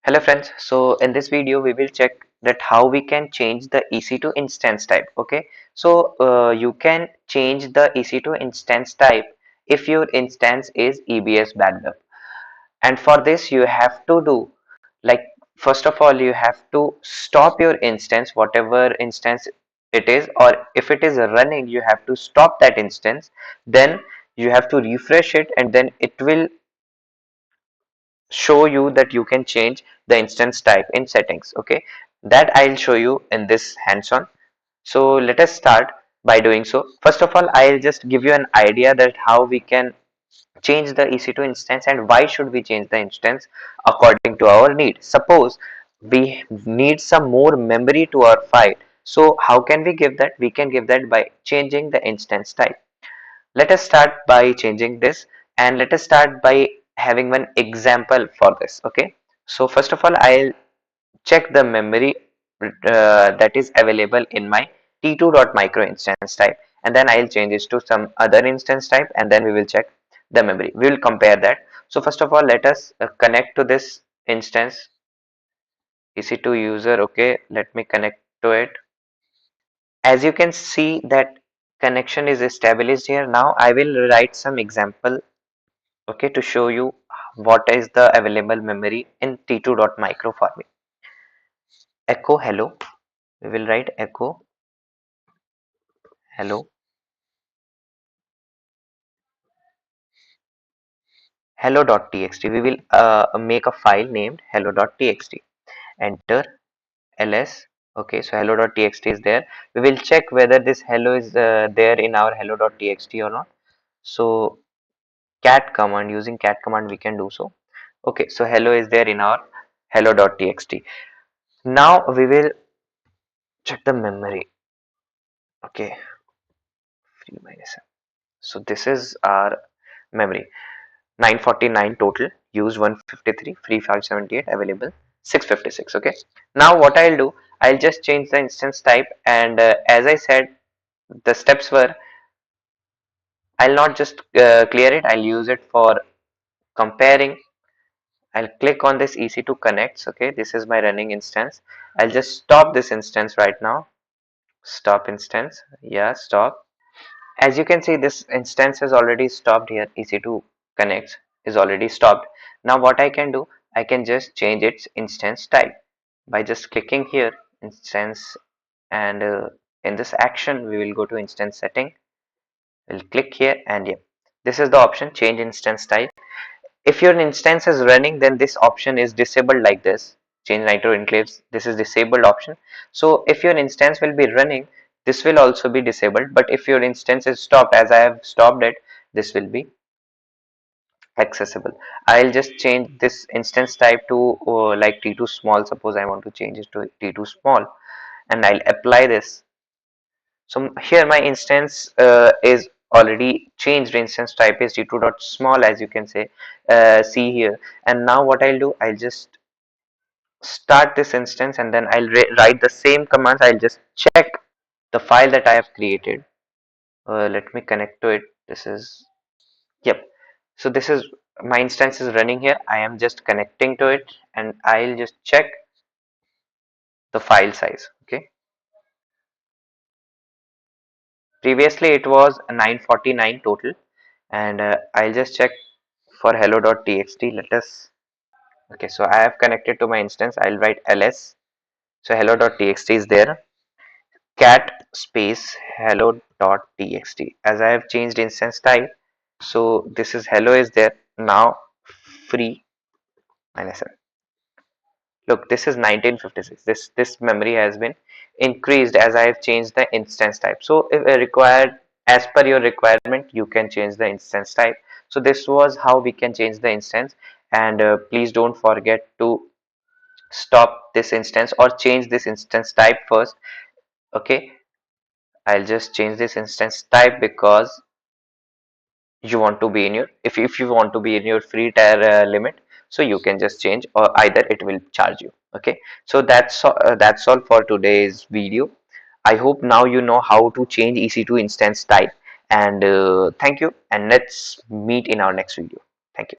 Hello friends, so in this video we will check that how we can change the EC2 instance type. Okay, so you can change the EC2 instance type if your instance is EBS backed up, and for this you have to do like first of all you have to stop your instance, whatever instance it is, or if it is running you have to stop that instance. Then you have to refresh it and then it will show you that you can change the instance type in settings. Okay, that I'll show you in this hands-on. So let us start by doing so. First of all, I'll just give you an idea that how we can change the EC2 instance and why should we change the instance according to our need. Suppose we need some more memory to our file, so how can we give that? We can give that by changing the instance type. Let us start by changing this, and let us start by having one example for this. Okay, so first of all I'll check the memory that is available in my t2.micro instance type, and then I'll change it to some other instance type, and then we will check the memory. We will compare that. So first of all let us connect to this instance EC2 user. Okay, let me connect to it. As you can see that connection is established here. Now I will write some example, okay, to show you what is the available memory in t2.micro for me. Echo hello, we will write echo hello hello.txt. We will make a file named hello.txt. Enter ls. Okay, so hello.txt is there. We will check whether this hello is there in our hello.txt or not. So cat command, using cat command we can do so. Okay, so hello is there in our hello.txt. Now we will check the memory. Okay, free minus m. So this is our memory. 949 total, used 153, free 578, available 656. Okay, now what I'll do, I'll just change the instance type, and as I said, the steps were, I'll not just clear it, I'll use it for comparing. I'll click on this EC2 connects. Okay, this is my running instance. I'll just stop this instance right now. Stop instance. Yeah, stop. As you can see, this instance is already stopped here. EC2 connects is already stopped. Now what I can do, I can just change its instance type by just clicking here instance, and in this action we will go to instance setting. We'll click here, and yeah, this is the option, change instance type. If your instance is running, then this option is disabled like this. Change nitro enclaves, this is disabled option. So if your instance will be running, this will also be disabled. But if your instance is stopped, as I have stopped it, this will be accessible. I'll just change this instance type to like t2 small. Suppose I want to change it to t2 small, and I'll apply this. So here my instance is already changed. Instance type is t2 dot small, as you can say, see here. And now what I'll do, I'll just start this instance, and then I'll write the same commands. I'll just check the file that I have created. Let me connect to it. This is, yep. So this is my instance is running here. I am just connecting to it, and I'll just check the file size. Okay. Previously it was 949 total, and I'll just check for hello.txt. Let us, okay, so I have connected to my instance. I'll write ls. So hello.txt is there. Cat space hello.txt. As I have changed instance type, so this is hello is there now. Free minus n. Look, this is 1956. This memory has been increased as I have changed the instance type. So if required, as per your requirement, you can change the instance type. So this was how we can change the instance. And please don't forget to stop this instance or change this instance type first. Okay, I'll just change this instance type because you want to be in your, if you want to be in your free tier limit, so you can just change, or either it will charge you. Okay, so that's all for today's video. I hope now you know how to change EC2 instance type, and thank you, and let's meet in our next video.